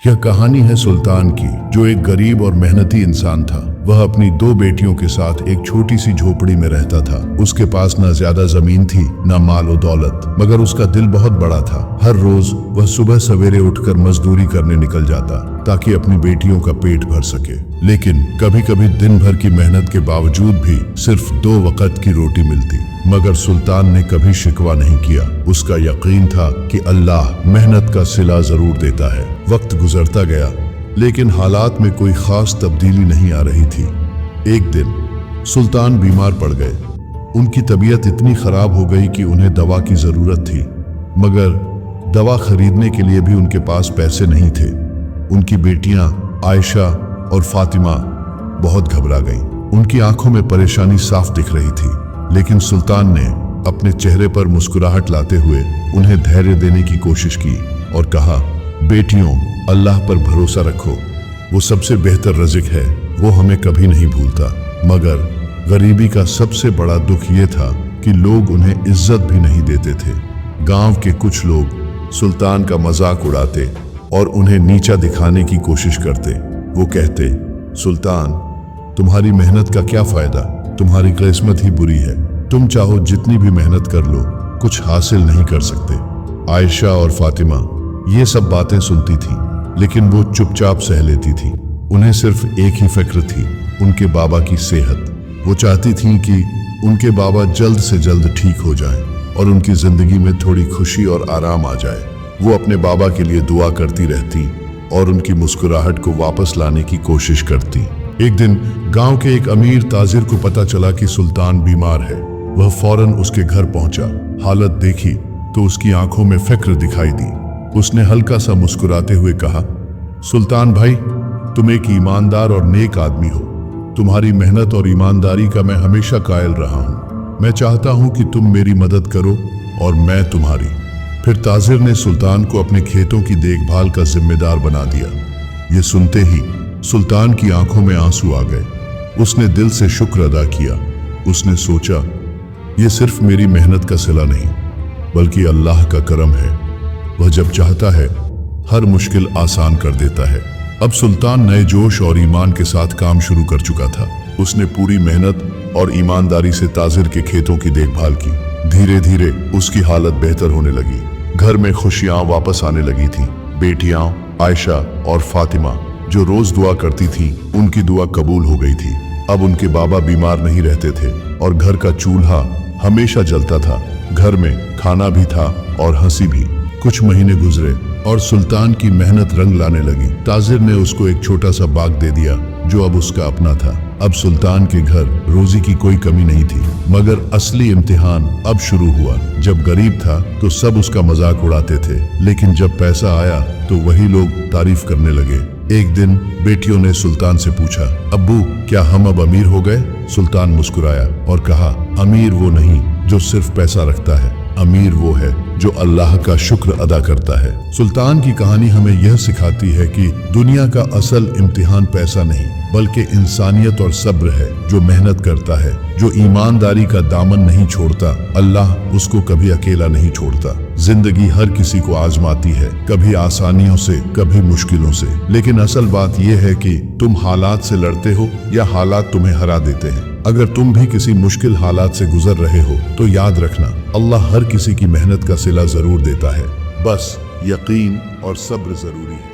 यह कहानी है सुल्तान की, जो एक गरीब और मेहनती इंसान था। वह अपनी 2 बेटियों के साथ एक छोटी सी झोपड़ी में रहता था। उसके पास न ज्यादा जमीन थी, न माल और दौलत, मगर उसका दिल बहुत बड़ा था। हर रोज वह सुबह सवेरे उठकर मजदूरी करने निकल जाता ताकि अपनी बेटियों का पेट भर सके। लेकिन कभी कभी दिन भर की मेहनत के बावजूद भी सिर्फ 2 वक्त की रोटी मिलती। मगर सुल्तान ने कभी शिकवा नहीं किया। उसका यकीन था कि अल्लाह मेहनत का सिला जरूर देता है। वक्त गुजरता गया, लेकिन हालात में कोई खास तब्दीली नहीं आ रही थी। एक दिन सुल्तान बीमार पड़ गए। उनकी तबीयत इतनी खराब हो गई कि उन्हें दवा की जरूरत थी, मगर दवा खरीदने के लिए भी उनके पास पैसे नहीं थे। उनकी बेटियां आयशा और फातिमा बहुत घबरा गईं। उनकी आंखों में परेशानी साफ दिख रही थी, लेकिन सुल्तान ने अपने चेहरे पर मुस्कुराहट लाते हुए उन्हें धैर्य देने की कोशिश की और कहा, बेटियों, अल्लाह पर भरोसा रखो, वो सबसे बेहतर रज़िक है, वो हमें कभी नहीं भूलता। मगर गरीबी का सबसे बड़ा दुख ये था कि लोग उन्हें इज्जत भी नहीं देते थे। गांव के कुछ लोग सुल्तान का मजाक उड़ाते और उन्हें नीचा दिखाने की कोशिश करते। वो कहते, सुल्तान, तुम्हारी मेहनत का क्या फायदा, तुम्हारी किस्मत ही बुरी है, तुम चाहो जितनी भी मेहनत कर लो, कुछ हासिल नहीं कर सकते। आयशा और फातिमा ये सब बातें सुनती थीं, लेकिन वो चुपचाप सह लेती थीं। उन्हें सिर्फ एक ही फिक्र थी, उनके बाबा की सेहत। वो चाहती थीं कि उनके बाबा जल्द से जल्द ठीक हो जाएं और उनकी जिंदगी में थोड़ी खुशी और आराम आ जाए। वो अपने बाबा के लिए दुआ करती रहती और उनकी मुस्कुराहट को वापस लाने की कोशिश करती। एक दिन गांव के एक अमीर ताजिर को पता चला कि सुल्तान बीमार है। वह फौरन उसके घर पहुंचा। हालत देखी तो उसकी आंखों में फिक्र दिखाई दी। उसने हल्का सा मुस्कुराते हुए कहा, सुल्तान भाई, तुम एक ईमानदार और नेक आदमी हो। तुम्हारी मेहनत और ईमानदारी का मैं हमेशा कायल रहा हूँ। मैं चाहता हूँ कि तुम मेरी मदद करो और मैं तुम्हारी। फिर ताजिर ने सुल्तान को अपने खेतों की देखभाल का जिम्मेदार बना दिया। ये सुनते ही सुल्तान की आंखों में आंसू आ गए। उसने दिल से शुक्र अदा किया। उसने सोचा, ये सिर्फ मेरी मेहनत का सिला नहीं, बल्कि अल्लाह का करम है। वह जब चाहता है, हर मुश्किल आसान कर देता है। अब सुल्तान नए जोश और ईमान के साथ काम शुरू कर चुका था। उसने पूरी मेहनत और ईमानदारी से ताजिर के खेतों की देखभाल की। धीरे धीरे उसकी हालत बेहतर होने लगी। घर में खुशियां वापस आने लगी थीं। बेटियां आयशा और फातिमा जो रोज दुआ करती थीं, उनकी दुआ कबूल हो गई थी। अब उनके बाबा बीमार नहीं रहते थे और घर का चूल्हा हमेशा जलता था। घर में खाना भी था और हंसी भी। कुछ महीने गुजरे और सुल्तान की मेहनत रंग लाने लगी। ताजिर ने उसको एक छोटा सा बाग दे दिया जो अब उसका अपना था। अब सुल्तान के घर रोजी की कोई कमी नहीं थी। मगर असली इम्तिहान अब शुरू हुआ। जब गरीब था तो सब उसका मजाक उड़ाते थे, लेकिन जब पैसा आया तो वही लोग तारीफ करने लगे। एक दिन बेटियों ने सुल्तान से पूछा, अब्बू, क्या हम अब अमीर हो गए? सुल्तान मुस्कुराया और कहा, अमीर वो नहीं जो सिर्फ पैसा रखता है, अमीर वो है जो अल्लाह का शुक्र अदा करता है। सुल्तान की कहानी हमें यह सिखाती है कि दुनिया का असल इम्तिहान पैसा नहीं, बल्कि इंसानियत और सब्र है। जो मेहनत करता है, जो ईमानदारी का दामन नहीं छोड़ता, अल्लाह उसको कभी अकेला नहीं छोड़ता। जिंदगी हर किसी को आजमाती है, कभी आसानियों से, कभी मुश्किलों से, लेकिन असल बात यह है कि तुम हालात से लड़ते हो या हालात तुम्हें हरा देते हैं। अगर तुम भी किसी मुश्किल हालात से गुजर रहे हो तो याद रखना, अल्लाह हर किसी की मेहनत का सिला जरूर देता है। बस यकीन और सब्र जरूरी है।